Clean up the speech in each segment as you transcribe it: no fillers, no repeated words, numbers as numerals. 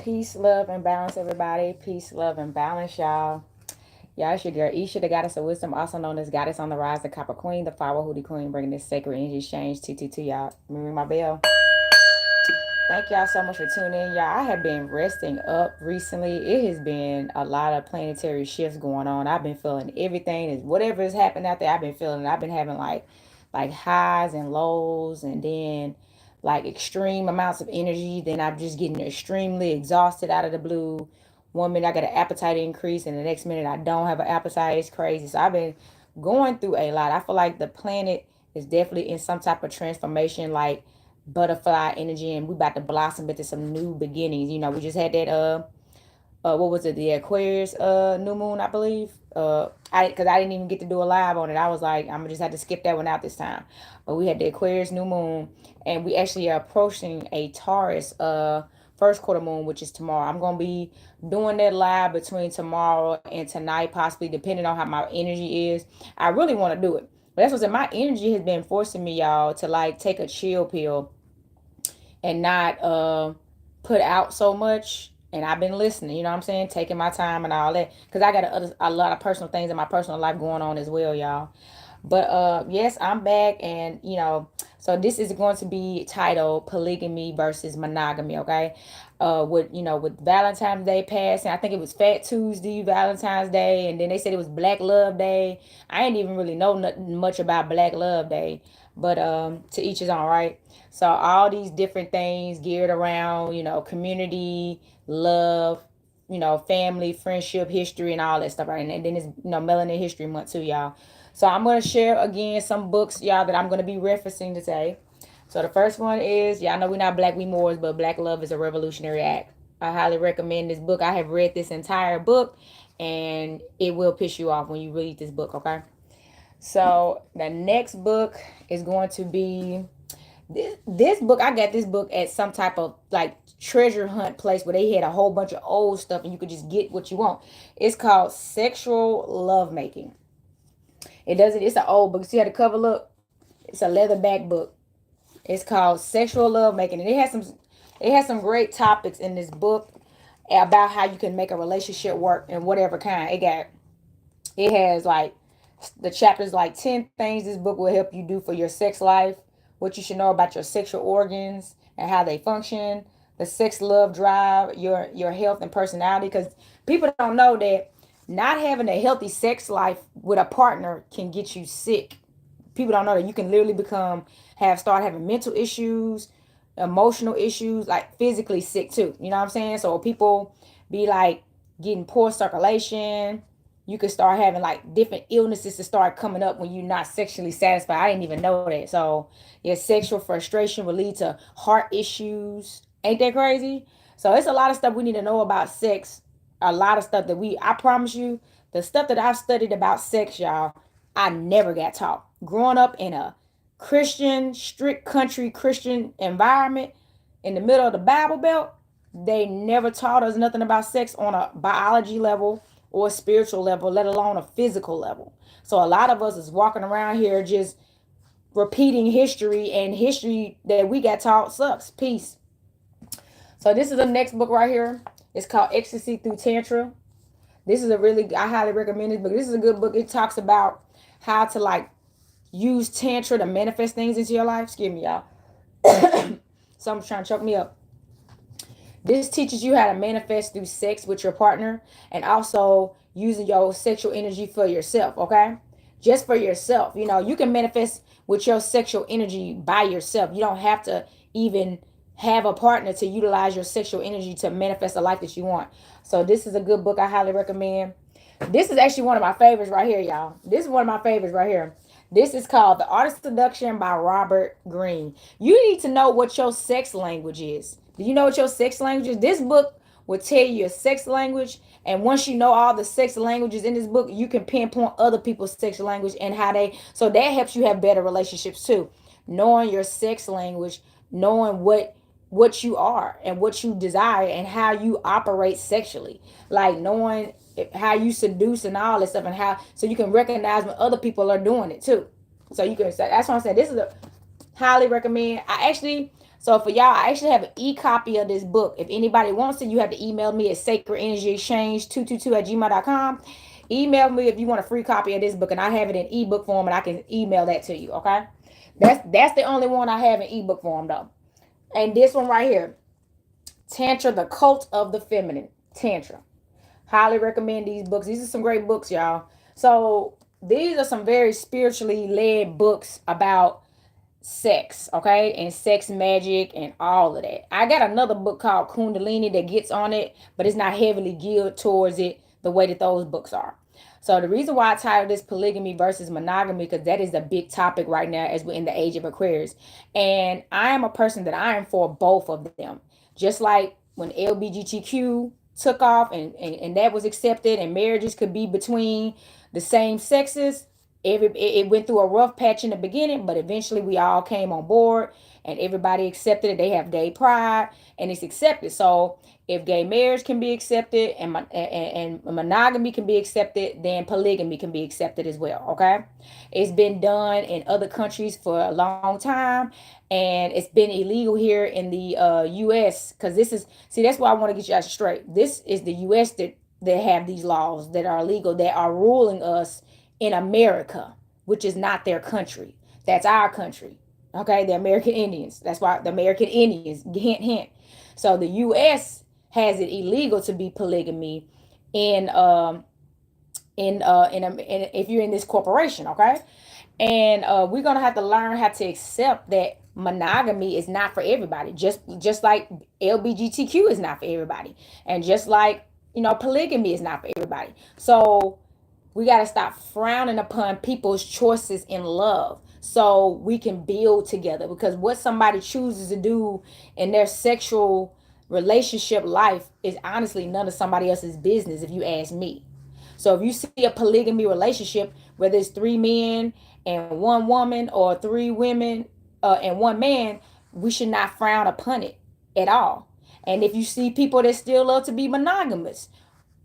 Peace, love, and balance, everybody. Peace, love, and balance, y'all. Y'all, it's your girl Isha, the goddess of wisdom, also known as Goddess on the Rise, the Copper Queen, the Flower Hoodie Queen, bringing this sacred energy exchange to y'all. Let me ring my bell. Thank y'all so much for tuning in. Y'all, I have been resting up recently. It has been a lot of planetary shifts going on. I've been feeling everything. Is whatever has happened out there, I've been feeling it. I've been having like highs and lows, and then like extreme amounts of energy. Then I'm just getting extremely exhausted out of the blue. One minute I got an appetite increase, and the next minute I don't have an appetite. It's crazy. So I've been going through a lot. I feel like the planet is definitely in some type of transformation, like butterfly energy, and we about to blossom into some new beginnings. We just had that what was it, the Aquarius new moon, I believe. I Because I didn't even get to do a live on it. I was like, I'm gonna just have to skip that one out this time. But we had the Aquarius new moon, and we actually are approaching a Taurus first quarter moon, which is tomorrow. I'm gonna be doing that live between tomorrow and tonight, possibly, depending on how my energy is. I really want to do it, but that's what I said. My energy has been forcing me, y'all, to like take a chill pill and not put out so much. And I've been listening, you know what I'm saying, taking my time and all that, because I got a lot of personal things in my personal life going on as well, y'all. But yes, I'm back, and so this is going to be titled Polygamy versus Monogamy. Okay. With Valentine's Day passing, I think it was Fat Tuesday, Valentine's Day, and then they said it was Black Love Day. I ain't even really know nothing much about Black Love Day, but to each his own, right? So all these different things geared around, community, love, family, friendship, history, and all that stuff, right? And then it's, Melanin History Month too, y'all. So I'm going to share again some books, y'all, that I'm going to be referencing today. So the first one is, y'all know we're not black, we Moors, but Black Love is a Revolutionary Act. I highly recommend this book. I have read this entire book, and it will piss you off when you read this book, okay? So the next book is going to be this book. I got this book at some type of like treasure hunt place where they had a whole bunch of old stuff and you could just get what you want. It's called Sexual Lovemaking. It's an old book. See how the cover look? It's a leatherback book. It's called Sexual Lovemaking, and it has some great topics in this book about how you can make a relationship work in whatever kind. It has like the chapters like 10 things this book will help you do for your sex life, what you should know about your sexual organs and how they function, the sex love drive, your health and personality, because people don't know that not having a healthy sex life with a partner can get you sick. People don't know that you can literally start having mental issues, emotional issues, like physically sick too. You know what I'm saying? So people be like getting poor circulation. You could start having like different illnesses to start coming up when you're not sexually satisfied. I didn't even know that. So your sexual frustration will lead to heart issues. Ain't that crazy? So it's a lot of stuff we need to know about sex. A lot of stuff I promise you, the stuff that I've studied about sex, y'all, I never got taught. Growing up in a Christian, strict country Christian environment in the middle of the Bible Belt, they never taught us nothing about sex on a biology level or a spiritual level, let alone a physical level. So a lot of us is walking around here just repeating history, and history that we got taught sucks. Peace. So this is the next book right here. It's called Ecstasy Through Tantra. I highly recommend this book. This is a good book. It talks about how to like use Tantra to manifest things into your life. Excuse me, y'all. Someone's trying to choke me up. This teaches you how to manifest through sex with your partner, and also using your sexual energy for yourself, okay? Just for yourself. You can manifest with your sexual energy by yourself. You don't have to even have a partner to utilize your sexual energy to manifest the life that you want. So this is a good book. I highly recommend. This is actually one of my favorites right here, y'all. This is one of my favorites right here. This is called The Art of Seduction by Robert Greene. You need to know what your sex language is. Do you know what your sex language is? This book will tell you your sex language. And once you know all the sex languages in this book, you can pinpoint other people's sex language and so that helps you have better relationships too. Knowing your sex language, knowing what you are and what you desire and how you operate sexually. Like knowing how you seduce and all this stuff, and how so you can recognize when other people are doing it too. So you can say, that's what I'm saying. Highly recommend. So for y'all, I actually have an e-copy of this book. If anybody wants it, you have to email me at sacredenergyexchange222@gmail.com. Email me if you want a free copy of this book, and I have it in ebook form, and I can email that to you. Okay, that's the only one I have in ebook form though. And this one right here, Tantra: The Cult of the Feminine. Tantra. Highly recommend these books. These are some great books, y'all. So these are some very spiritually led books about sex, okay, and sex magic and all of that. I got another book called Kundalini that gets on it, but it's not heavily geared towards it the way that those books are. So the reason why I titled this Polygamy versus Monogamy, because that is a big topic right now as we're in the age of Aquarius. And I am a person that I am for both of them. Just like when LGBTQ took off and that was accepted and marriages could be between the same sexes, it went through a rough patch in the beginning, but eventually we all came on board and everybody accepted it. They have gay pride and it's accepted. So if gay marriage can be accepted and monogamy can be accepted, then polygamy can be accepted as well. Okay, it's been done in other countries for a long time, and it's been illegal here in the U.S. because this is that's why I want to get you guys straight. This is the U.S. that have these laws that are illegal, that are ruling us in America, which is not their country. That's our country. Okay, the American Indians. That's why the American Indians. Hint, hint. So the U.S. has it illegal to be polygamy in if you're in this corporation. Okay, and we're gonna have to learn how to accept that monogamy is not for everybody. Just like LGBTQ is not for everybody, and just like polygamy is not for everybody. So we got to stop frowning upon people's choices in love so we can build together, because what somebody chooses to do in their sexual relationship life is honestly none of somebody else's business, if you ask me. So if you see a polygamy relationship, whether it's three men and one woman or three women and one man, we should not frown upon it at all. And if you see people that still love to be monogamous,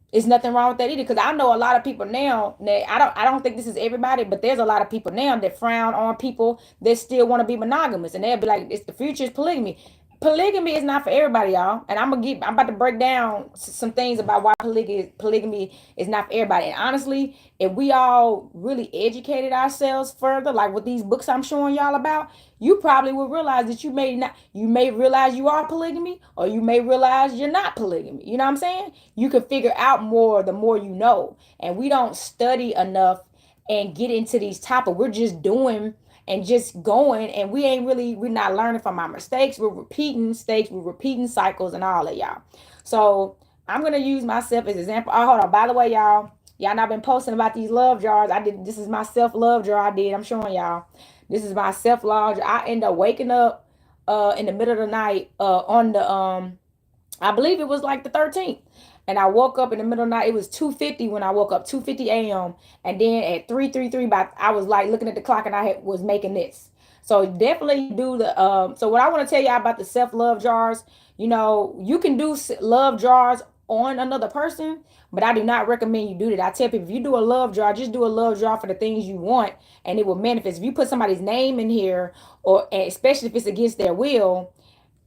it's nothing wrong with that either, because I know a lot of people now. I don't think this is everybody, but there's a lot of people now that frown on people that still want to be monogamous, and they'll be like, "It's the future is polygamy." Polygamy is not for everybody, y'all. And I'm about to break down some things about why polygamy is not for everybody. And honestly, if we all really educated ourselves further, like with these books I'm showing y'all about, you probably will realize that you may realize you are polygamy, or you may realize you're not polygamy. You know what I'm saying? You can figure out more the more you know. And we don't study enough and get into these topics. We're just doing and just going, and we're not learning from our mistakes. We're repeating mistakes, we're repeating cycles and all of y'all. So I'm gonna use myself as an example. Oh, hold on, by the way, y'all not been posting about these love jars. This is my self-love jar I did. I'm showing y'all. This is my self-love jar. I end up waking up in the middle of the night on the I believe it was like the 13th. And I woke up in the middle of the night. It was 2:50 when I woke up, 2:50 a.m. And then at 3:33, I was like looking at the clock, and was making this. So definitely do the so what I want to tell y'all about the self-love jars, you can do love jars on another person, but I do not recommend you do that. I tell people, if you do a love jar, just do a love jar for the things you want, and it will manifest. If you put somebody's name in here, or especially if it's against their will,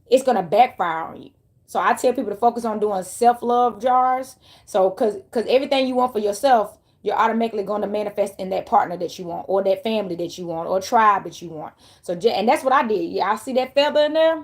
it's gonna backfire on you. So I tell people to focus on doing self-love jars. So because everything you want for yourself, you're automatically going to manifest in that partner that you want, or that family that you want, or tribe that you want. So and that's what I did. Yeah, I see that feather in there.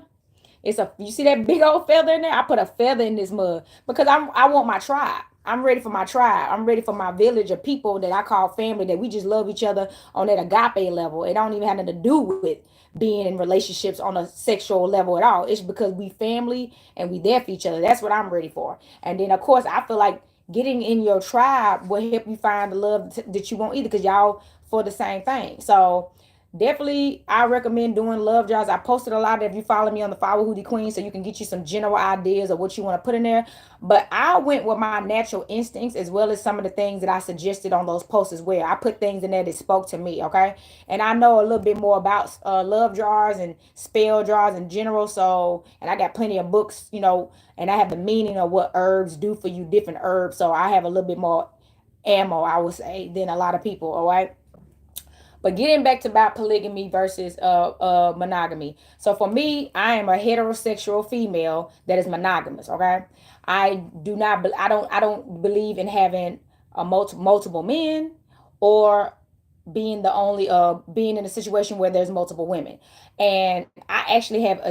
You see that big old feather in there? I put a feather in this mug because I want my tribe. I'm ready for my tribe. I'm ready for my village of people that I call family, that we just love each other on that agape level. It don't even have nothing to do with being in relationships on a sexual level at all. It's because we family and we there for each other. That's what I'm ready for. And then of course I feel like getting in your tribe will help you find the love that you want either, because y'all for the same thing. So definitely I recommend doing love jars. I posted a lot if you follow me on the Follow Hootie Queen, so you can get you some general ideas of what you want to put in there. But I went with my natural instincts, as well as some of the things that I suggested on those posts as well. I put things in there that spoke to me, okay? And I know a little bit more about love jars and spell jars in general. So, and I got plenty of books, and I have the meaning of what herbs do for you, different herbs. So I have a little bit more ammo, I would say, than a lot of people, all right? But getting back to about polygamy versus monogamy. So for me, I am a heterosexual female that is monogamous. Okay, I do not. I don't believe in having a multiple men, or being the only being in a situation where there's multiple women. And I actually have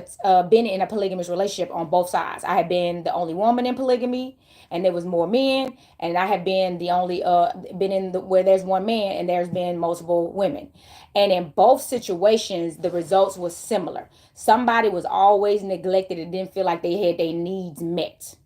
been in a polygamous relationship on both sides. I have been the only woman in polygamy, and there was more men, and I have been the only been in the where there's one man and there's been multiple women. And in both situations the results was similar. Somebody was always neglected and didn't feel like they had their needs met.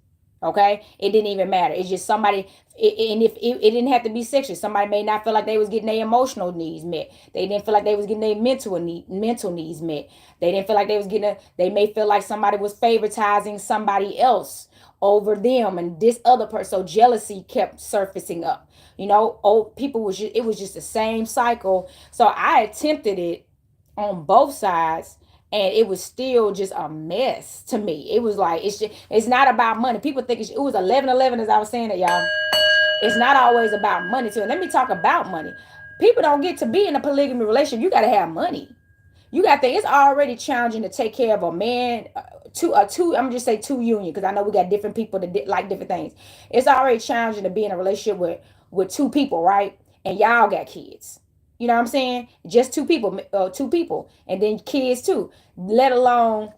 Okay, it didn't even matter. It's just somebody, and if it didn't have to be sexual, somebody may not feel like they was getting their emotional needs met. They didn't feel like they was getting their mental needs met. They didn't feel like they was getting. They may feel like somebody was favoritizing somebody else over them, and this other person. So jealousy kept surfacing up. Old people was just, it was just the same cycle. So I attempted it on both sides, and it was still just a mess to me. It was like, it's not about money. People think it was 11-11, as I was saying that, y'all. It's not always about money too. And let me talk about money. People don't get to be in a polygamy relationship. You got to have money. You got to think it's already challenging to take care of a man, two. I'm just say two union, because I know we got different people that like different things. It's already challenging to be in a relationship with two people, right? And y'all got kids. You know what I'm saying? Just two people, and then kids too. Let alone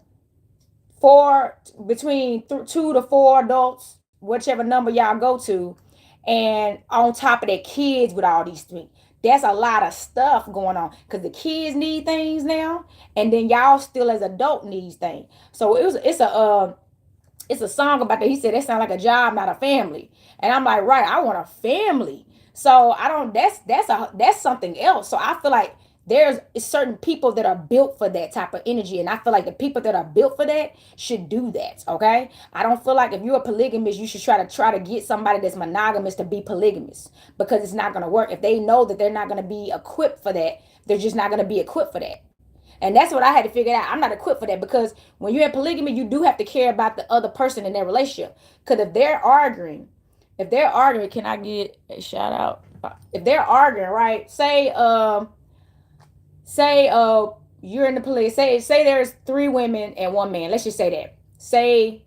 between 2 to 4 adults, whichever number y'all go to, and on top of that, kids with all these things. That's a lot of stuff going on, because the kids need things now, and then y'all still as adult needs things. So it's a song about that. He said that sounds like a job, not a family. And I'm like, right, I want a family. So I don't. That's something else. So I feel like there's certain people that are built for that type of energy, and I feel like the people that are built for that should do that. Okay, I don't feel like if you're a polygamist, you should try to get somebody that's monogamous to be polygamous, because it's not going to work. If they know that they're not going to be equipped for that, they're just not going to be equipped for that. And that's what I had to figure out. I'm not equipped for that, because when you're in polygamy, you do have to care about the other person in their relationship. Because if they're arguing, can I get a shout out? If they're arguing, right? Say you're in the police. Say there's 3 women and 1 man. Let's just say that. Say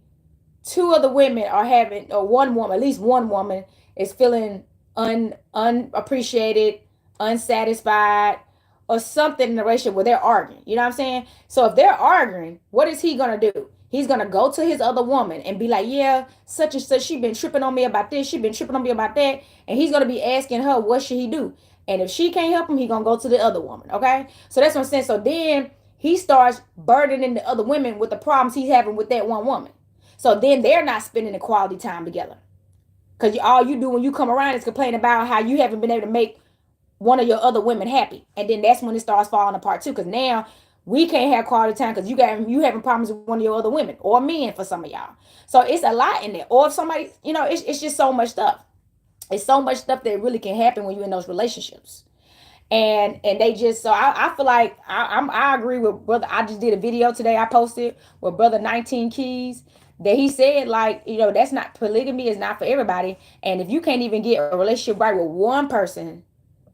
2 of the women are having, or one woman, at least one woman is feeling unappreciated, unsatisfied, or something in the relationship where they're arguing. You know what I'm saying? So if they're arguing, what is he gonna do? He's gonna go to his other woman and be like, yeah, such and such, she been tripping on me about this, she been tripping on me about that. And he's gonna be asking her, what should he do? And if she can't help him, he gonna go to the other woman. Okay? So that's what I'm saying. So then he starts burdening the other women with the problems he's having with that one woman. So then they're not spending the quality time together. Because all you do when you come around is complain about how you haven't been able to make one of your other women happy. And then that's when it starts falling apart too. Because now we can't have quality time because you having problems with one of your other women, or men for some of y'all. So it's a lot in there. Or if somebody, it's just so much stuff. It's so much stuff that really can happen when you're in those relationships. And they just, so I feel like I agree with brother. I just did a video today I posted with brother 19 Keys, that he said, like, that's not, polygamy is not for everybody. And if you can't even get a relationship right with one person,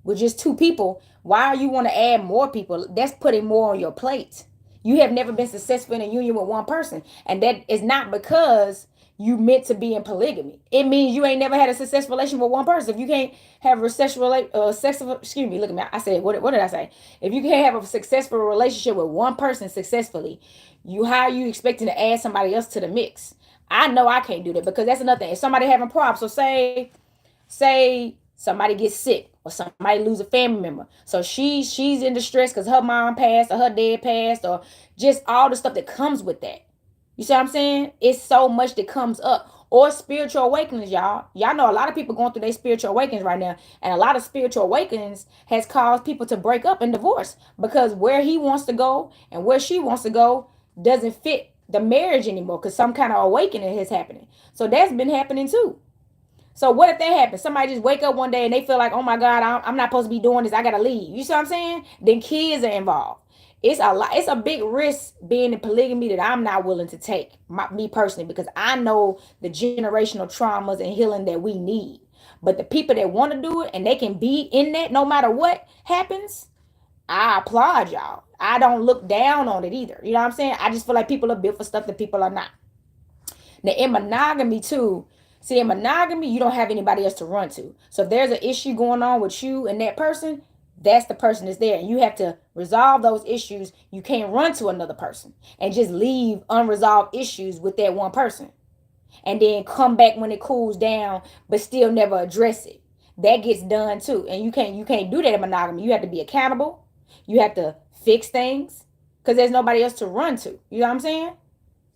with just 2 people, why you want to add more people? That's putting more on your plate. You have never been successful in a union with one person, and that is not because you meant to be in polygamy. It means you ain't never had a successful relationship with one person. If you can't have a excuse me, look at me. I said, what did I say? If you can't have a successful relationship with one person successfully, how are you expecting to add somebody else to the mix? I know I can't do that, because that's another thing. If somebody having problems, so say somebody gets sick, or somebody lose a family member, so she's in distress because her mom passed, or her dad passed, or just all the stuff that comes with that. You see what I'm saying? It's so much that comes up. Or spiritual awakenings, y'all know a lot of people going through their spiritual awakenings right now, and a lot of spiritual awakenings has caused people to break up and divorce, because where he wants to go and where she wants to go doesn't fit the marriage anymore, because some kind of awakening is happening. So that's been happening too. So what if that happens? Somebody just wake up one day and they feel like, oh my God, I'm not supposed to be doing this, I gotta leave. You see what I'm saying? Then kids are involved. It's a lot. It's a big risk being in polygamy that I'm not willing to take, me personally, because I know the generational traumas and healing that we need. But the people that want to do it and they can be in that no matter what happens, I applaud y'all. I don't look down on it either. You know what I'm saying? I just feel like people are built for stuff that people are not. Now, in monogamy, too, see, in monogamy, you don't have anybody else to run to. So if there's an issue going on with you and that person, that's the person that's there. And you have to resolve those issues. You can't run to another person and just leave unresolved issues with that one person and then come back when it cools down, but still never address it. That gets done too. And you can't do that in monogamy. You have to be accountable. You have to fix things because there's nobody else to run to. You know what I'm saying?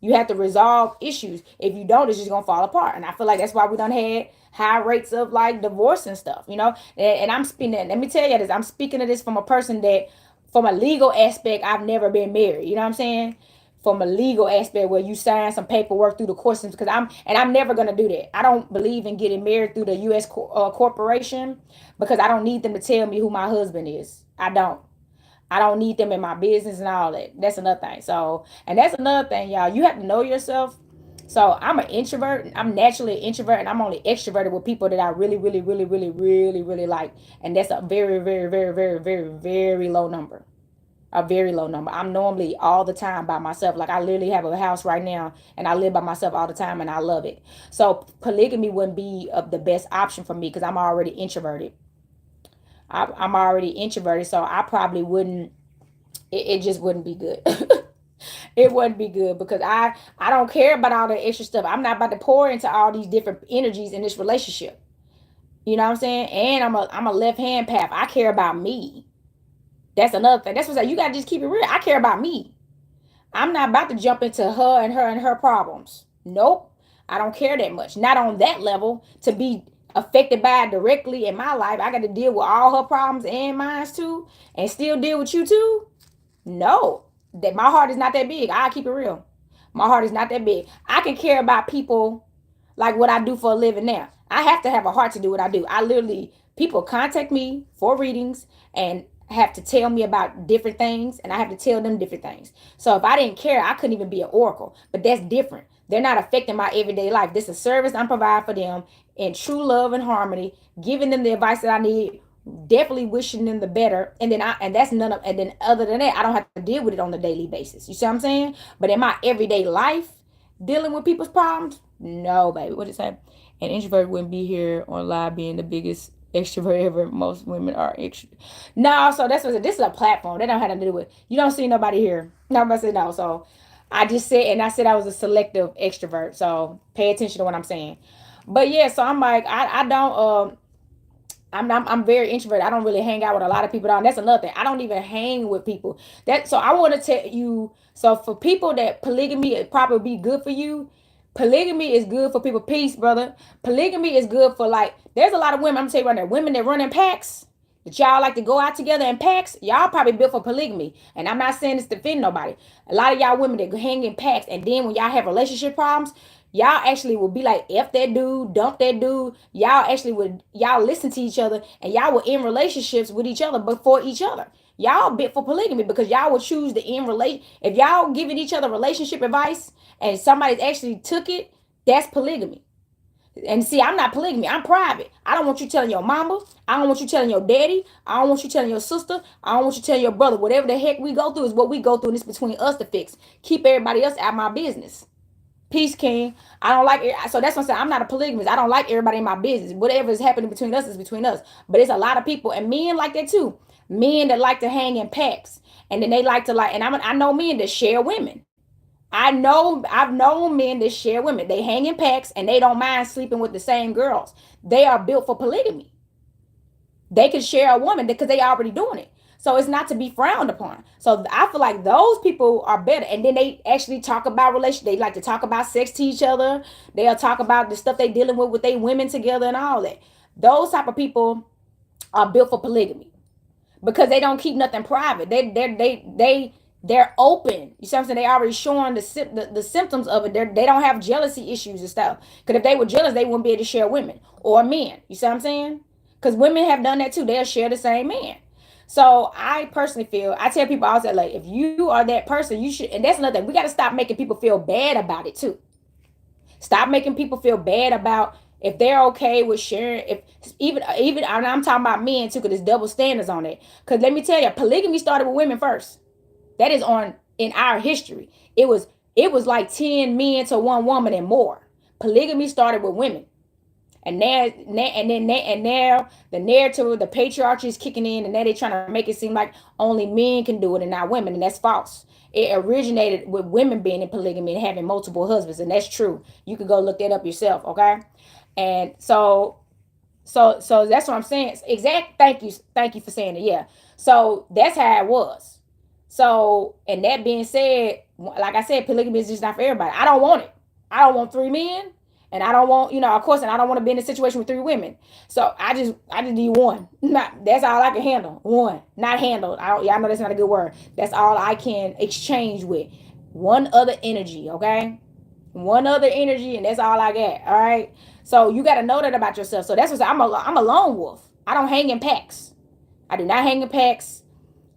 You have to resolve issues. If you don't, it's just gonna fall apart. And I feel like that's why we done had high rates of like divorce and stuff, you know. And I'm speaking. Let me tell you this. I'm speaking of this from a person that, from a legal aspect, I've never been married. You know what I'm saying? From a legal aspect, where you sign some paperwork through the court system, because I'm never gonna do that. I don't believe in getting married through the U.S. Corporation, because I don't need them to tell me who my husband is. I don't need them in my business and all that. That's another thing. So, and that's another thing, y'all. You have to know yourself. So I'm an introvert. I'm naturally an introvert, and I'm only extroverted with people that I really, really, really, really, really, really like. And that's a very, very, very, very, very, very low number. A very low number. I'm normally all the time by myself. Like I literally have a house right now, and I live by myself all the time, and I love it. So polygamy wouldn't be the best option for me because I'm already introverted. I'm already introverted, so I probably wouldn't. It just wouldn't be good. It wouldn't be good because I don't care about all the extra stuff. I'm not about to pour into all these different energies in this relationship. You know what I'm saying? And I'm a left hand path. I care about me. That's another thing. That's what you gotta just keep it real. I care about me. I'm not about to jump into her problems. Nope. I don't care that much. Not on that level to be affected by it directly in my life. I got to deal with all her problems and mine too, and still deal with you too. No, that my heart is not that big. I keep it real. My heart is not that big. I can care about people like what I do for a living now. I have to have a heart to do what I do. I literally, people contact me for readings and have to tell me about different things, and I have to tell them different things. So if I didn't care, I couldn't even be an oracle. But that's different. They're not affecting my everyday life. This is a service I'm providing for them in true love and harmony, giving them the advice that I need, definitely wishing them the better. And then that's none of, and then other than that, I don't have to deal with it on a daily basis. You see what I'm saying? But in my everyday life, dealing with people's problems, no, baby. What did it say? An introvert wouldn't be here on live being the biggest extrovert ever. Most women are extrovert. No, so that's what this is a platform. They don't have to do it. You don't see nobody here. Nobody said no. So I just said, and I said I was a selective extrovert. So pay attention to what I'm saying. But yeah, so I'm like, I don't I'm very introverted. I don't really hang out with a lot of people. And that's another thing. I don't even hang with people. So I want to tell you. So for people that polygamy it probably be good for you. Polygamy is good for people. Peace, brother. Polygamy is good for like. There's a lot of women. I'm gonna tell you right now. Women that run in packs. That y'all like to go out together in packs. Y'all probably built for polygamy. And I'm not saying this to offend nobody. A lot of y'all women that hang in packs, and then when y'all have relationship problems, y'all actually will be like, F that dude, dump that dude. Y'all listen to each other, and y'all will end relationships with each other, but for each other. Y'all bit for polygamy because y'all will choose to end relate. If y'all giving each other relationship advice and somebody's actually took it, that's polygamy. And see, I'm not polygamy. I'm private. I don't want you telling your mama. I don't want you telling your daddy. I don't want you telling your sister. I don't want you telling your brother. Whatever the heck we go through is what we go through, and it's between us to fix. Keep everybody else out of my business. Peace, King. I don't like it. So that's what I'm saying. I'm not a polygamist. I don't like everybody in my business. Whatever is happening between us is between us. But it's a lot of people, and men like that too. Men that like to hang in packs, and then they like to like. And I know men that share women. I've known men that share women. They hang in packs, and they don't mind sleeping with the same girls. They are built for polygamy. They can share a woman because they already doing it. So it's not to be frowned upon. So I feel like those people are better. And then they actually talk about relations. They like to talk about sex to each other. They'll talk about the stuff they dealing with they women together and all that. Those type of people are built for polygamy because they don't keep nothing private. They're open. You see what I'm saying? They already showing the symptoms of it. They don't have jealousy issues and stuff. Because if they were jealous, they wouldn't be able to share women or men. You see what I'm saying? Because women have done that too. They'll share the same man. So I personally feel, I tell people also like, if you are that person, you should, and that's another thing. We got to stop making people feel bad about it too. Stop making people feel bad about If they're okay with sharing, if even I'm talking about men too, because there's double standards on it. Because let me tell you, polygamy started with women first. That is on in our history. It was like 10 men to one woman and more. Polygamy started with women. And now the narrative, the patriarchy is kicking in, and now they're trying to make it seem like only men can do it and not women, and that's false. It originated with women being in polygamy and having multiple husbands, and that's true. You could go look that up yourself, okay? And so that's what I'm saying. Exact. Thank you for saying it. Yeah. So that's how it was. So, and that being said, like I said, polygamy is just not for everybody. I don't want it. I don't want three men, and I don't want, of course, and I don't want to be in a situation with three women. So I just need one. Not that's all I can handle. One, not handled. Y'all know that's not a good word. That's all I can exchange with. One other energy, okay? One other energy, and that's all I got. All right. So you got to know that about yourself. So that's what I'm a lone wolf. I don't hang in packs. I do not hang in packs.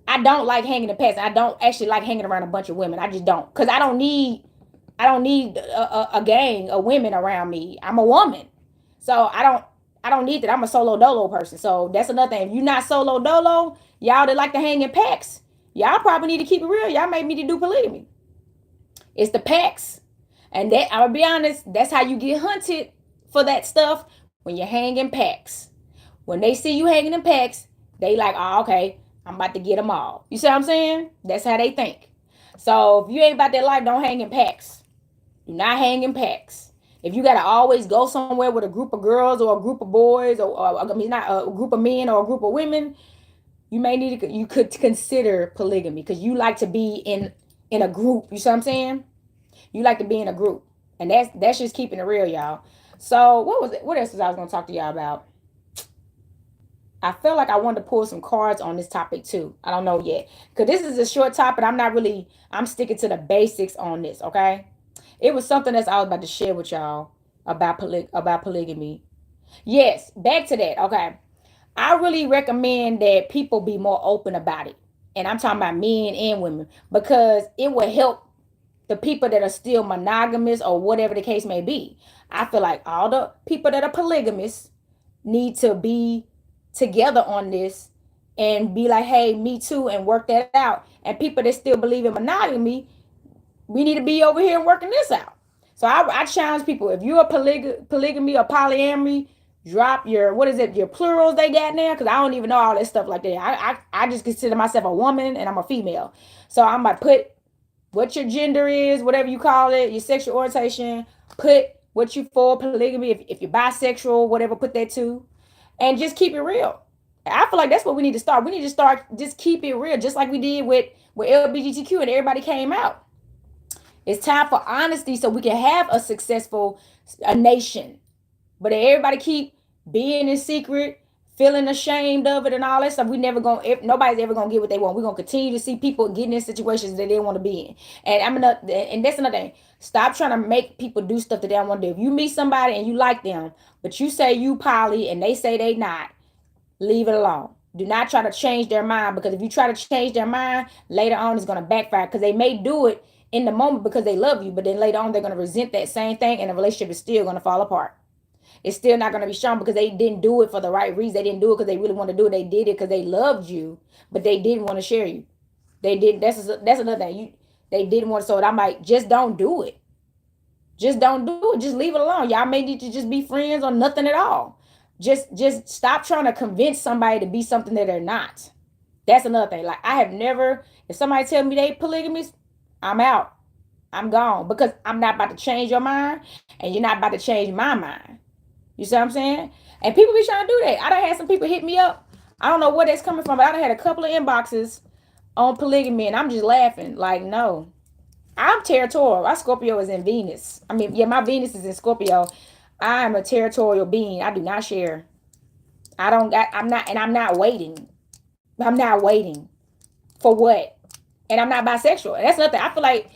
I don't like hanging in packs. I don't actually like hanging around a bunch of women. I just don't, cause I don't need a gang of women around me. I'm a woman, so I don't need that. I'm a solo dolo person. So that's another thing. If you're not solo dolo, y'all that like to hang in packs, y'all probably need to keep it real. Y'all may need to do polygamy. It's the packs. And that, I'll be honest, that's how you get hunted for that stuff, when you hang in packs. When they see you hanging in packs, they like, oh, okay, I'm about to get them all. You see what I'm saying? That's how they think. So if you ain't about that life, don't hang in packs. Do not hang in packs. If you got to always go somewhere with a group of girls or a group of boys, or I mean, not a group of men or a group of women, you could consider polygamy, because you like to be in a group. You see what I'm saying? You like to be in a group, and that's just keeping it real, y'all. So what else was I going to talk to y'all about? I feel like I wanted to pull some cards on this topic too. I don't know yet, because this is a short topic. I'm sticking to the basics on this. Okay, it was something that I was about to share with y'all about polygamy. Yes, back to that. Okay, I really recommend that people be more open about it, and I'm talking about men and women, because it will help the people that are still monogamous or whatever the case may be. I feel like all the people that are polygamous need to be together on this and be like, hey, me too, and work that out. And people that still believe in monogamy, we need to be over here working this out. So I challenge people, if you're a polygamy or polyamory, drop your plurals they got now, because I don't even know all that stuff like that. I just consider myself a woman, and I'm a female. So I'm going to put what your gender is, whatever you call it, your sexual orientation, put what you for polygamy. If you're bisexual, whatever, put that too. And just keep it real. I feel like that's what we need to start. We need to start just keep it real, just like we did with LGBTQ, and everybody came out. It's time for honesty, so we can have a nation. But if everybody keep being in secret, feeling ashamed of it and all that stuff, nobody's ever gonna get what they want. We're gonna continue to see people getting in situations that they don't want to be in. And that's another thing. Stop trying to make people do stuff that they don't want to do. If you meet somebody and you like them, but you say you poly and they say they not, leave it alone. Do not try to change their mind, because if you try to change their mind, later on it's gonna backfire, because they may do it in the moment because they love you, but then later on they're gonna resent that same thing, and the relationship is still gonna fall apart. It's still not going to be strong, because they didn't do it for the right reason. They didn't do it because they really want to do it. They did it because they loved you, but they didn't want to share you. They didn't. That's another thing. They didn't want to. So I'm like, just don't do it. Just don't do it. Just leave it alone. Y'all may need to just be friends or nothing at all. Just stop trying to convince somebody to be something that they're not. That's another thing. Like, I have never, if somebody tell me they polygamous, I'm out. I'm gone, because I'm not about to change your mind, and you're not about to change my mind. You see what I'm saying? And people be trying to do that. I done had some people hit me up. I don't know where that's coming from, but I done had a couple of inboxes on polygamy, and I'm just laughing. Like, no. I'm territorial. My Scorpio is in Venus. I mean, yeah, my Venus is in Scorpio. I'm a territorial being. I do not share. I'm not waiting. I'm not waiting. For what? And I'm not bisexual. And that's nothing. I feel like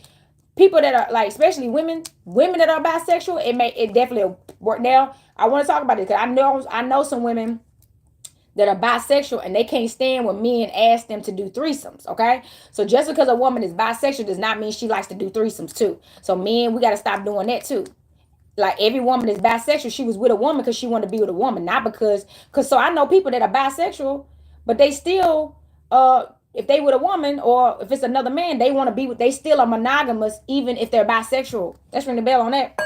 people that are like, especially women that are bisexual, it definitely work. Now, I want to talk about it, because I know some women that are bisexual, and they can't stand when men ask them to do threesomes. Okay, so just because a woman is bisexual does not mean she likes to do threesomes too. So men, we got to stop doing that too. like every woman is bisexual. She was with a woman because she wanted to be with a woman, not because so I know people that are bisexual, but they still if they with a woman or if it's another man, they want to be with, they still are monogamous even if they're bisexual. Let's ring the bell on that.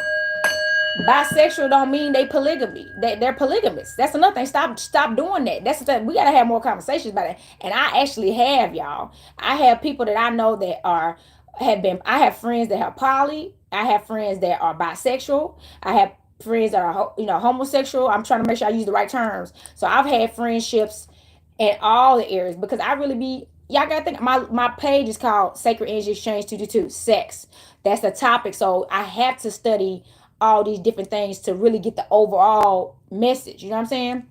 Bisexual don't mean they polygamy. They're polygamists. That's another thing. Stop doing that. That's the thing. We gotta have more conversations about it. And I actually have, y'all. I have people that I know that are have been. I have friends that are poly. I have friends that are bisexual. I have friends that are homosexual. I'm trying to make sure I use the right terms. So I've had friendships in all the areas because I really be. Y'all gotta think. My page is called Sacred Energy Exchange 222 Sex. That's the topic. So I have to study all these different things to really get the overall message. You know what I'm saying?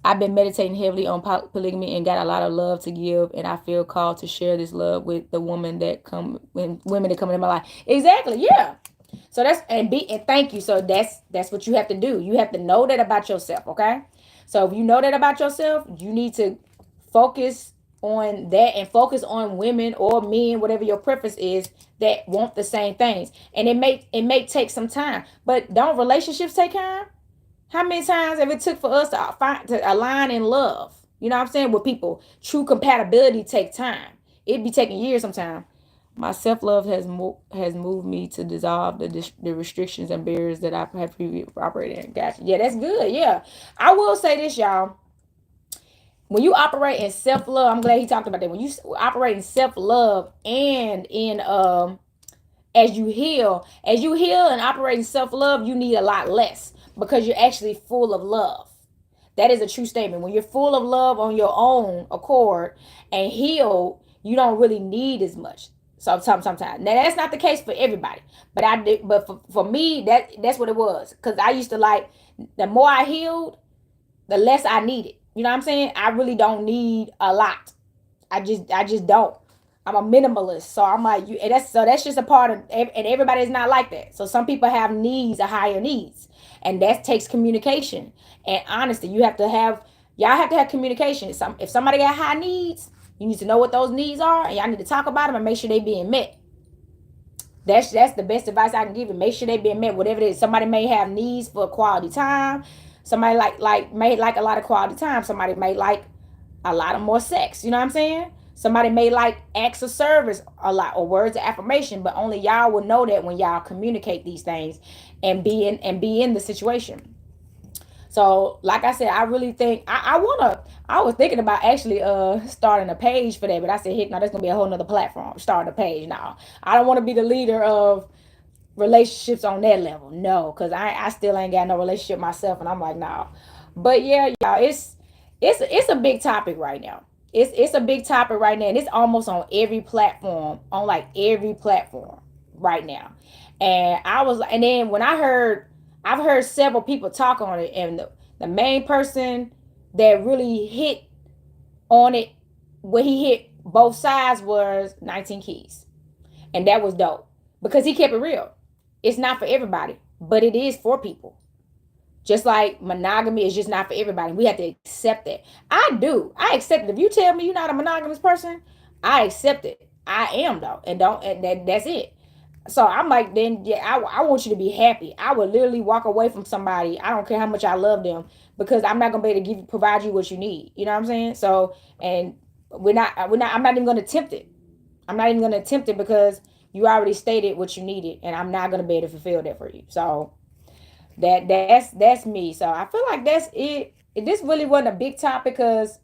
I've been meditating heavily on polygamy and got a lot of love to give, and I feel called to share this love with the women that come into my life. Exactly, yeah. So that's and thank you. So that's what you have to do. You have to know that about yourself, okay? So if you know that about yourself, you need to focus on that and focus on women or men, whatever your preference is, that want the same things. And it may take some time, but don't relationships take time? How many times have it took for us to align in love? You know what I'm saying? With people, true compatibility take time. It'd be taking years sometimes. My self-love has moved me to dissolve the restrictions and barriers that I have previously operated in. Gotcha. Yeah, that's good. Yeah. I will say this, y'all. When you operate in self-love, I'm glad he talked about that. When you operate in self-love and in as you heal and operate in self-love, you need a lot less because you're actually full of love. That is a true statement. When you're full of love on your own accord and healed, you don't really need as much. Sometimes. Now that's not the case for everybody, but I did. But for me, that's what it was. Cause I used to like the more I healed, the less I needed. You know what I'm saying? I really don't need a lot. I just don't. I'm a minimalist, so I'm like you. And that's just a part of. And everybody is not like that. So some people have needs, a higher needs, and that takes communication and honesty. Y'all have to have communication. If somebody got high needs, you need to know what those needs are, and y'all need to talk about them and make sure they being met. That's the best advice I can give you. Make sure they being met, whatever it is. Somebody may have needs for quality time. Somebody may like a lot of quality time. Somebody may like a lot of more sex. You know what I'm saying? Somebody may like acts of service a lot or words of affirmation, but only y'all will know that when y'all communicate these things and be in the situation. So, like I said, I really think I was thinking about actually starting a page for that, but I said, heck no, that's gonna be a whole nother platform. Starting a page now. I don't want to be the leader of relationships on that level. No, because I still ain't got no relationship myself, and I'm like, no. But yeah, y'all, it's a big topic right now. It's a big topic right now, and it's almost on every platform, on like every platform right now. And then when I've heard several people talk on it, and the main person that really hit on it, where he hit both sides, was 19 Keys, and that was dope because he kept it real. It's not for everybody, but it is for people. Just like monogamy is just not for everybody. We have to accept that. I do. I accept it. If you tell me you're not a monogamous person, I accept it. I am though, and that's it. So I'm like, then yeah, I want you to be happy. I would literally walk away from somebody. I don't care how much I love them because I'm not gonna be able to provide you what you need. You know what I'm saying? So and I'm not even gonna attempt it. I'm not even gonna attempt it because you already stated what you needed, and I'm not gonna be able to fulfill that for you. So that's me. So I feel like that's it. This really wasn't a big topic because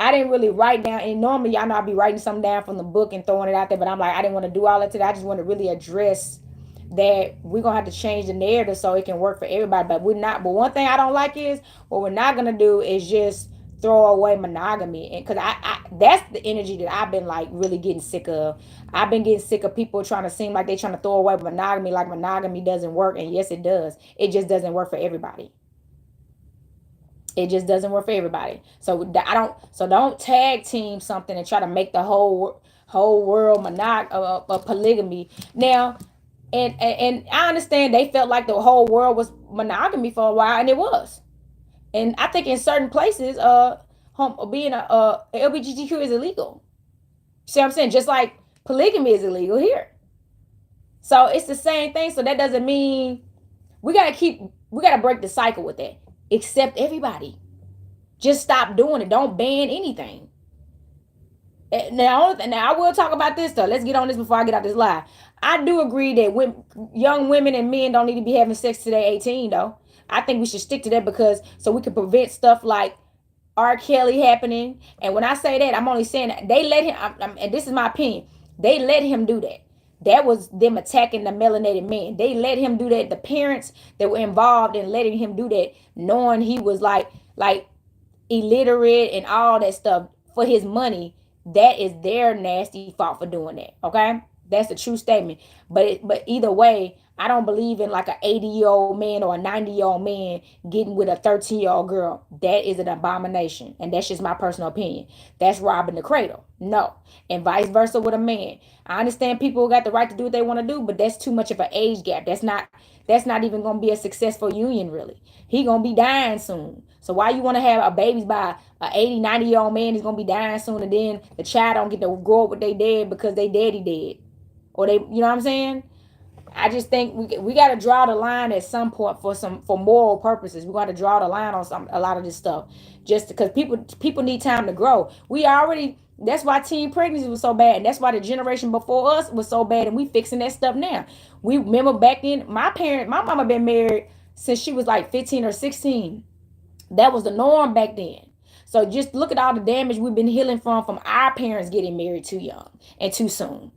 I didn't really write down. And normally, y'all know I'll be writing something down from the book and throwing it out there. But I'm like, I didn't want to do all that today. I just want to really address that we're gonna have to change the narrative so it can work for everybody. But we're not. But one thing I don't like is what we're not gonna do is just throw away monogamy, and because I that's the energy that I've been like really getting sick of. I've been getting sick of people trying to seem like they're trying to throw away monogamy, like monogamy doesn't work. And yes, it does. It just doesn't work for everybody. It just doesn't work for everybody. So don't tag team something and try to make the whole world polygamy. Now, and I understand they felt like the whole world was monogamy for a while, and it was. And I think in certain places, being a LGBTQ is illegal. See what I'm saying? Just like polygamy is illegal here. So it's the same thing. So that doesn't mean We gotta break the cycle with that. Accept everybody. Just stop doing it. Don't ban anything. Now I will talk about this though. Let's get on this before I get out this lie. I do agree that young women and men don't need to be having sex till they're 18 though. I think we should stick to that because so we can prevent stuff like R. Kelly happening. And when I say that, I'm only saying that they let him, and this is my opinion, they let him do that. That was them attacking the melanated man. They let him do that. The parents that were involved in letting him do that, knowing he was like illiterate and all that stuff for his money, that is their nasty fault for doing that. Okay, that's a true statement. But either way, I don't believe in like an 80-year-old man or a 90-year-old man getting with a 13-year-old girl. That is an abomination, and that's just my personal opinion. That's robbing the cradle. No, and vice versa with a man. I understand people got the right to do what they want to do, but that's too much of an age gap. That's not even gonna be a successful union really. He gonna be dying soon. So why you want to have a babies by a 80, 90-year-old man is gonna be dying soon, and then the child don't get to grow up with their dad because they daddy dead, or they, you know what I'm saying? I just think we got to draw the line at some point for moral purposes. We got to draw the line on a lot of this stuff, just because people need time to grow. That's why teen pregnancy was so bad, and that's why the generation before us was so bad, and we fixing that stuff now. We remember back then, my mama been married since she was like 15 or 16. That was the norm back then. So just look at all the damage we've been healing from our parents getting married too young and too soon,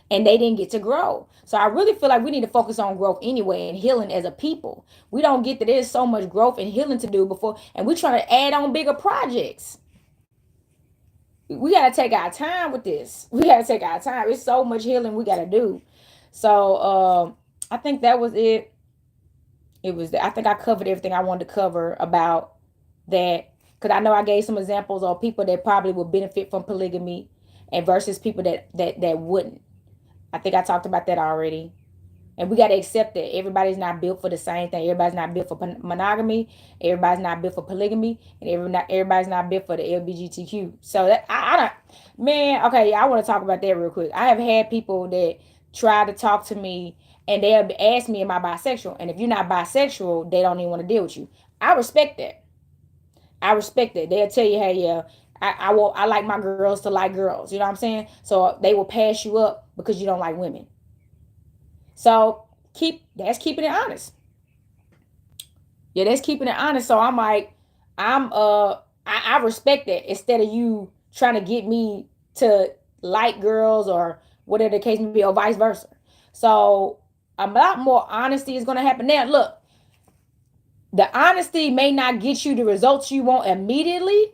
and they didn't get to grow. So I really feel like we need to focus on growth anyway and healing as a people. We don't get that there's so much growth and healing to do before, and we're trying to add on bigger projects. We got to take our time with this. We got to take our time. It's so much healing we got to do. So I think that was it. I think I covered everything I wanted to cover about that, because I know I gave some examples of people that probably would benefit from polygamy and versus people that wouldn't. I think I talked about that already. And we got to accept that everybody's not built for the same thing. Everybody's not built for monogamy. Everybody's not built for polygamy. And everybody's not built for the LGBTQ. So that, I don't, man, okay, I want to talk about that real quick. I have had people that try to talk to me and they'll ask me, am I bisexual? And if you're not bisexual, they don't even want to deal with you. I respect that. They'll tell you, hey, yeah, I like my girls to like girls. You know what I'm saying? So they will pass you up because you don't like women. So that's keeping it honest. Yeah, that's keeping it honest. So I'm like, I respect that instead of you trying to get me to like girls or whatever the case may be, or vice versa. So a lot more honesty is going to happen. Now, look, the honesty may not get you the results you want immediately.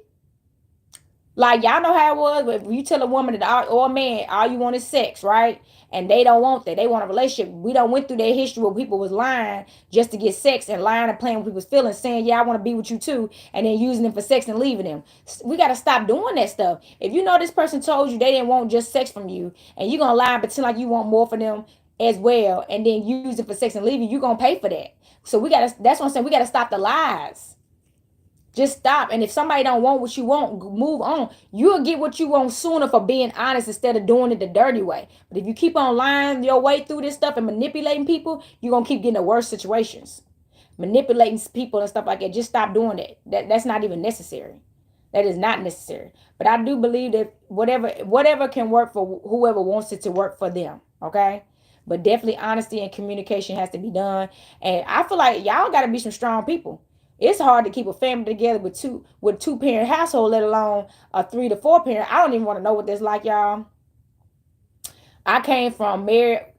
Like, y'all know how it was, but if you tell a woman that, or a man, all you want is sex, right? And they don't want that. They want a relationship. We don't went through that history where people was lying just to get sex and lying and playing with people's feelings, saying, yeah, I want to be with you too, and then using them for sex and leaving them. We got to stop doing that stuff. If you know this person told you they didn't want just sex from you, and you're going to lie and pretend like you want more for them as well, and then use it for sex and leave you, you're going to pay for that. So that's what I'm saying. We got to stop the lies. Just stop. And if somebody don't want what you want, move on. You'll get what you want sooner for being honest instead of doing it the dirty way. But if you keep on lying your way through this stuff and manipulating people, you're going to keep getting the worst situations. Manipulating people and stuff like that. Just stop doing that. That's not even necessary. That is not necessary. But I do believe that whatever can work for whoever wants it to work for them. Okay? But definitely honesty and communication has to be done. And I feel like y'all got to be some strong people. It's hard to keep a family together with two parent household, let alone a 3 to 4 parent. I don't even want to know what that's like, y'all. I came from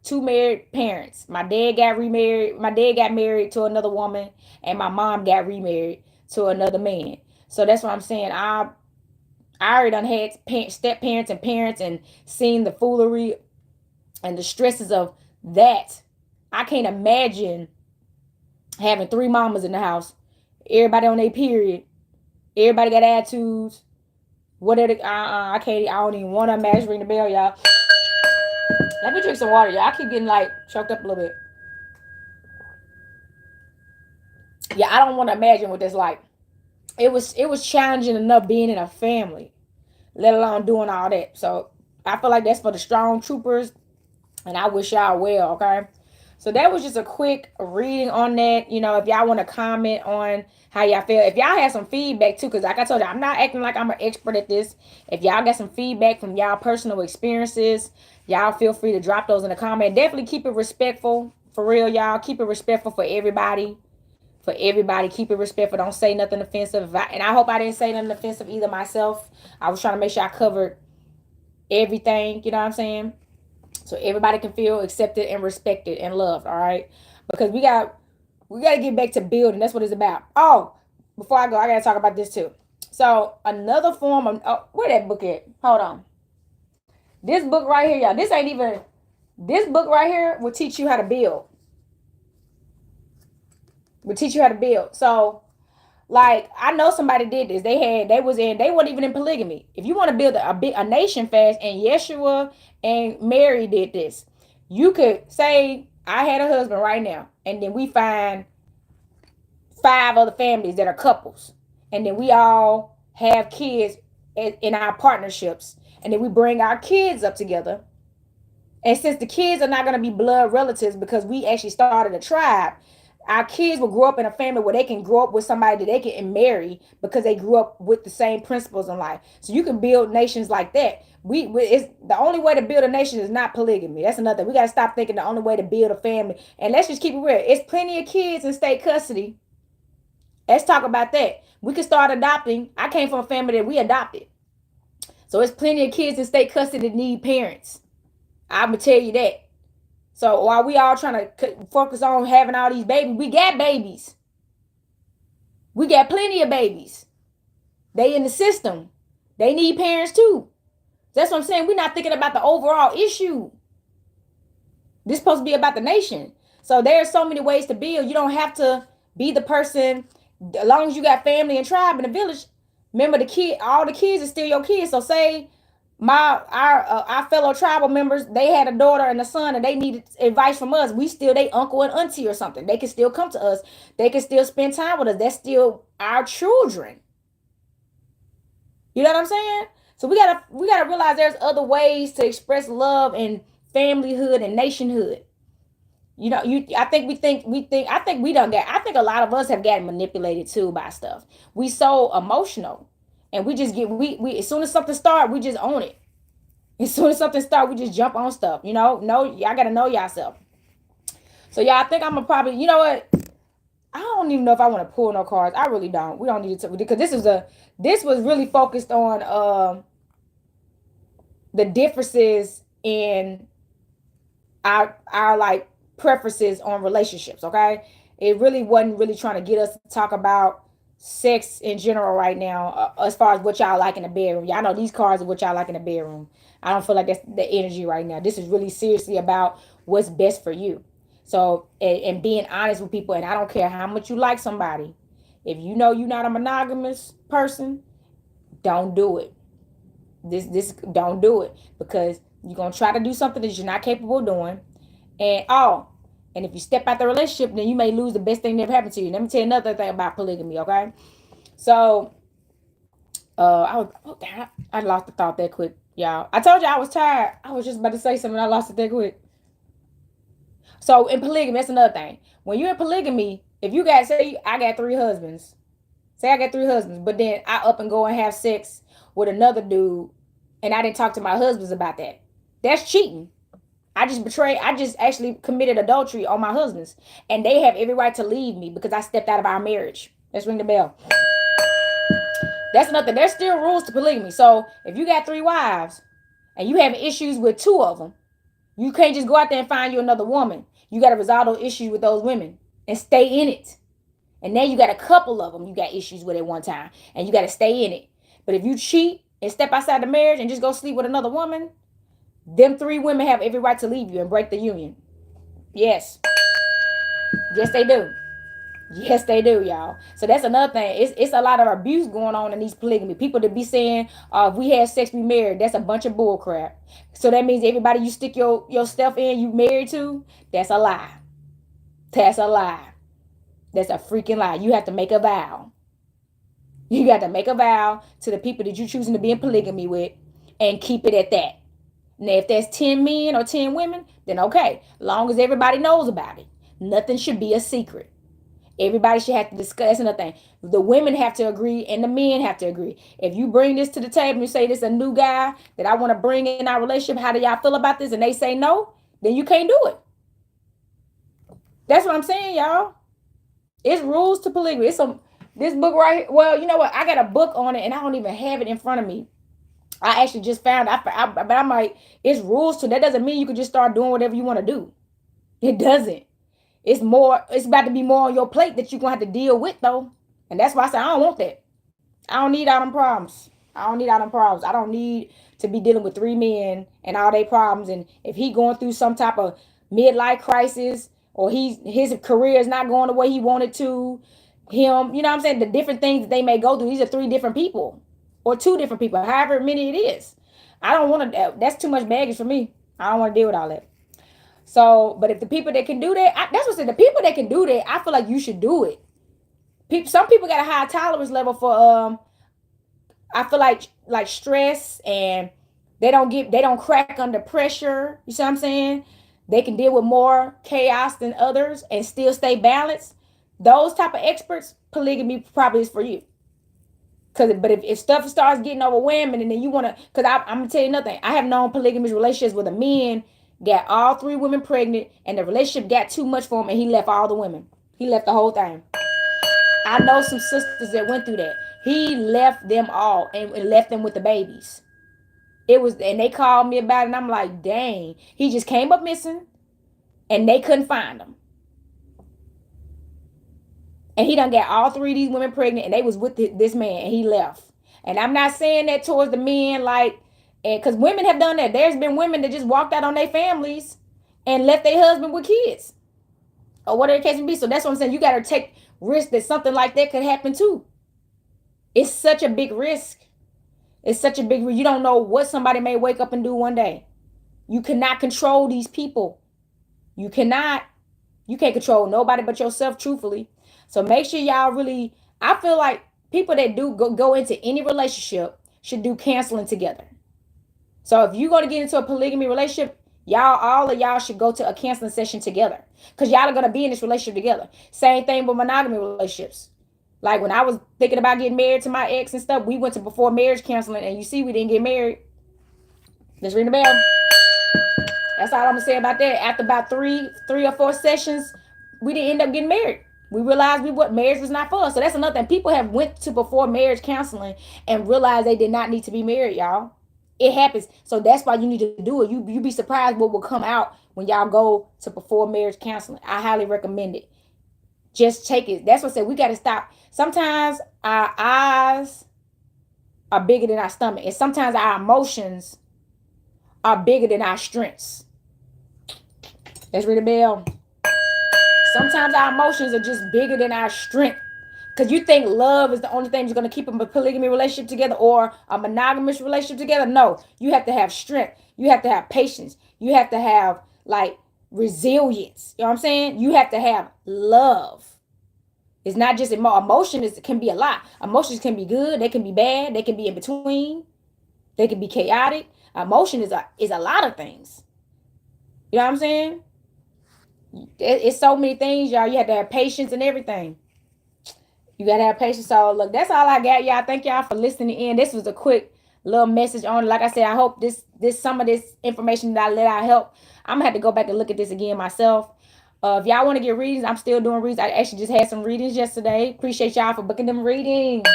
two married parents. My dad got remarried. My dad got married to another woman, and my mom got remarried to another man. So that's what I'm saying. I already done had step parents and parents and seen the foolery and the stresses of that. I can't imagine having 3 mamas in the house. Everybody on their period. Everybody got attitudes. What are the I don't even want to imagine. Ring the bell, y'all. Let me drink some water, y'all. I keep getting like choked up a little bit. Yeah, I don't want to imagine what that's like. It was challenging enough being in a family, let alone doing all that. So I feel like that's for the strong troopers, and I wish y'all well, okay? So that was just a quick reading on that. You know, if y'all want to comment on how y'all feel, if y'all have some feedback too, because like I told you, I'm not acting like I'm an expert at this. If y'all got some feedback from y'all personal experiences, y'all feel free to drop those in the comment. Definitely keep it respectful, for real, y'all. Keep it respectful for everybody. For everybody, keep it respectful. Don't say nothing offensive. And I hope I didn't say nothing offensive either myself. I was trying to make sure I covered everything. You know what I'm saying? So everybody can feel accepted and respected and loved. All right, because we got to get back to building. That's what it's about. Oh, before I go, I gotta talk about this too. So another form of where that book at? Hold on. This book right here, y'all. This ain't even. This book right here will teach you how to build. Will teach you how to build. So like I know somebody did this. They weren't even in polygamy. If you want to build a nation fast, and Yeshua and Mary did this, you could say I had a husband right now, and then we find 5 other families that are couples, and then we all have kids in our partnerships, and then we bring our kids up together. And since the kids are not going to be blood relatives because we actually started a tribe, our kids will grow up in a family where they can grow up with somebody that they can marry because they grew up with the same principles in life. So you can build nations like that. It's the only way to build a nation is not polygamy. That's another. We got to stop thinking the only way to build a family. And let's just keep it real. It's plenty of kids in state custody. Let's talk about that. We can start adopting. I came from a family that we adopted. So it's plenty of kids in state custody that need parents. I'm going to tell you that. So while we all trying to focus on having all these babies, we got babies. We got plenty of babies. They in the system. They need parents too. That's what I'm saying. We're not thinking about the overall issue. This is supposed to be about the nation. So there's so many ways to build. You don't have to be the person. As long as you got family and tribe in the village, remember all the kids are still your kids. So say our fellow tribal members, they had a daughter and a son, and they needed advice from us. We still they uncle and auntie or something. They can still come to us. They can still spend time with us. That's still our children. You know what I'm saying? So we gotta realize there's other ways to express love and familyhood and nationhood. You know, I think we done that. I think a lot of us have gotten manipulated too by stuff. We so emotional, and we just get we as soon as something start, we just own it. As soon as something start, we just jump on stuff. You know, y'all gotta know yourself. So y'all think I'm gonna probably, you know what? I don't even know if I want to pull no cards. I really don't. We don't need to, because this was really focused on the differences in our like preferences on relationships. Okay, it really wasn't really trying to get us to talk about sex in general right now, as far as what y'all like in the bedroom. Y'all know these cards are what y'all like in the bedroom. I don't feel like that's the energy right now. This is really seriously about what's best for you. So, and being honest with people. And I don't care how much you like somebody. If you know you're not a monogamous person, don't do it. This don't do it, because you're gonna try to do something that you're not capable of doing. And if you step out the relationship, then you may lose the best thing that ever happened to you. Let me tell you another thing about polygamy, okay? So, I lost the thought that quick, y'all. I told you I was tired. I was just about to say something. I lost it that quick. So in polygamy, that's another thing. When you're in polygamy, if you got, say I got 3 husbands, but then I up and go and have sex with another dude, and I didn't talk to my husbands about that. That's cheating. I just actually committed adultery on my husbands, and they have every right to leave me because I stepped out of our marriage. Let's ring the bell. That's nothing. There's still rules to polygamy. So if you got 3 wives and you having issues with 2 of them, you can't just go out there and find you another woman. You got to resolve those issues with those women and stay in it. And then you got a couple of them you got issues with at one time, and you got to stay in it. But if you cheat and step outside the marriage and just go sleep with another woman, them 3 women have every right to leave you and break the union. Yes. Yes, they do. Yes, they do, y'all. So that's another thing. It's a lot of abuse going on in these polygamy. People that be saying, if we have sex, we married. That's a bunch of bull crap. So that means everybody you stick your stuff in, you married to, that's a lie. That's a lie. That's a freaking lie. You have to make a vow. You got to make a vow to the people that you're choosing to be in polygamy with, and keep it at that. Now, if there's 10 men or 10 women, then okay. Long as everybody knows about it. Nothing should be a secret. Everybody should have to discuss. That's another thing. The women have to agree and the men have to agree. If you bring this to the table and you say this is a new guy that I want to bring in our relationship, how do y'all feel about this? And they say no, then you can't do it. That's what I'm saying, y'all. It's rules to polygamy. This book right here. Well, you know what? I got a book on it and I don't even have it in front of me. I actually just found but I'm like, it's rules to that. Doesn't mean you can just start doing whatever you want to do. It doesn't. It's about to be more on your plate that you're going to have to deal with, though. And that's why I say I don't want that. I don't need all them problems. I don't need to be dealing with 3 men and all their problems. And if he going through some type of midlife crisis or his career is not going the way he wanted to, you know what I'm saying? The different things that they may go through. These are 3 different people or 2 different people, however many it is. I don't want to, that's too much baggage for me. I don't want to deal with all that. So, but if the people that can do that, that's what I said. The people that can do that, I feel like you should do it. Some people got a high tolerance level for I feel like stress, and they don't crack under pressure. You see what I'm saying? They can deal with more chaos than others and still stay balanced. Those type of experts, polygamy probably is for you. But if stuff starts getting overwhelming and then you want to, because I'm gonna tell you nothing. I have known polygamous relationships where the men got all 3 women pregnant and the relationship got too much for him and he left all the women. He left the whole thing. I know some sisters that went through that. He left them all and left them with the babies. And they called me about it and I'm like, dang. He just came up missing and they couldn't find him. And he done got all 3 of these women pregnant and they was with this man and he left. And I'm not saying that towards the men, like, because women have done that. There's been women that just walked out on their families and left their husband with kids or whatever the case may be. So that's what I'm saying. You got to take risk that something like that could happen too. It's such a big risk. It's such a big risk. You don't know what somebody may wake up and do one day. You cannot control these people. You can't control nobody but yourself, truthfully. So make sure y'all really, I feel like people that do go into any relationship should do counseling together. So if you're going to get into a polygamy relationship, all of y'all should go to a counseling session together. Because y'all are going to be in this relationship together. Same thing with monogamy relationships. Like when I was thinking about getting married to my ex and stuff, we went to before marriage counseling and you see we didn't get married. Let's ring the bell. That's all I'm going to say about that. After about three or 4 sessions, we didn't end up getting married. We realized marriage was not for us. So that's another thing. People have went to before marriage counseling and realized they did not need to be married, y'all. It happens. So that's why you need to do it. You be surprised what will come out when y'all go to before marriage counseling. I highly recommend it. Just take it. That's what I said. We got to stop. Sometimes our eyes are bigger than our stomach. And sometimes our emotions are bigger than our strengths. Let's ring the bell. Sometimes our emotions are just bigger than our strength. Because you think love is the only thing that's going to keep a polygamy relationship together or a monogamous relationship together. No, you have to have strength. You have to have patience. You have to have like resilience. You know what I'm saying? You have to have love. It's not just emotion. It can be a lot. Emotions can be good. They can be bad. They can be in between. They can be chaotic. Emotion is a lot of things. You know what I'm saying? It's so many things, y'all. You have to have patience and everything. You gotta have patience. So look, that's all I got, y'all. Thank y'all for listening in. This was a quick little message on it. Like I said, I hope this some of this information that I let out help. I'm gonna have to go back and look at this again myself. If y'all want to get readings, I'm still doing readings. I actually just had some readings yesterday. Appreciate y'all for booking them readings.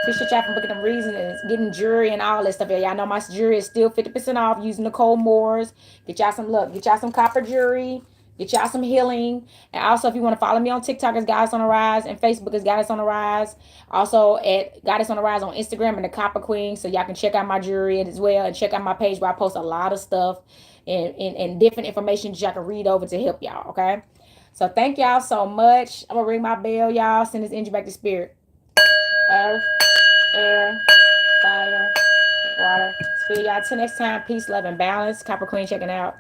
Appreciate y'all for booking them readings and getting jewelry and all that stuff. Y'all know my jewelry is still 50% off using Nicole Moore's. Get y'all some look. Get y'all some copper jewelry. Get y'all some healing. And also, if you want to follow me on TikTok, it's Goddess on the Rise. And Facebook is Goddess on the Rise. Also, at Goddess on the Rise on Instagram and the Copper Queen. So y'all can check out my jewelry as well. And check out my page where I post a lot of stuff and different information that y'all can read over to help y'all, okay? So thank y'all so much. I'm going to ring my bell, y'all. Send this energy back to spirit. Earth, air, fire, water, spirit. Y'all, till next time. Peace, love, and balance. Copper Queen checking out.